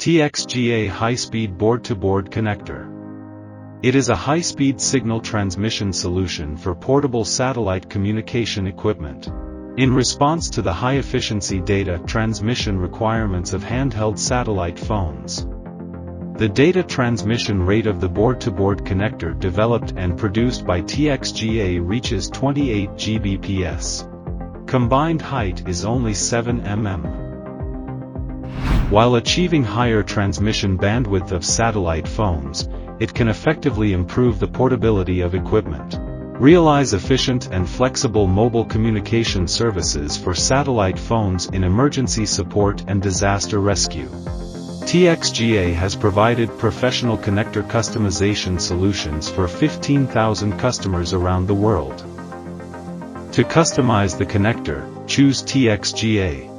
TXGA high-speed board-to-board connector. It is a high-speed signal transmission solution for portable satellite communication equipment. In response to the high-efficiency data transmission requirements of handheld satellite phones. The data transmission rate of the board-to-board connector developed and produced by TXGA reaches 28 Gbps. Combined height is only 7 mm. While achieving higher transmission bandwidth of satellite phones, it can effectively improve the portability of equipment. Realize efficient and flexible mobile communication services for satellite phones in emergency support and disaster rescue. TXGA has provided professional connector customization solutions for 15,000 customers around the world. To customize the connector, choose TXGA.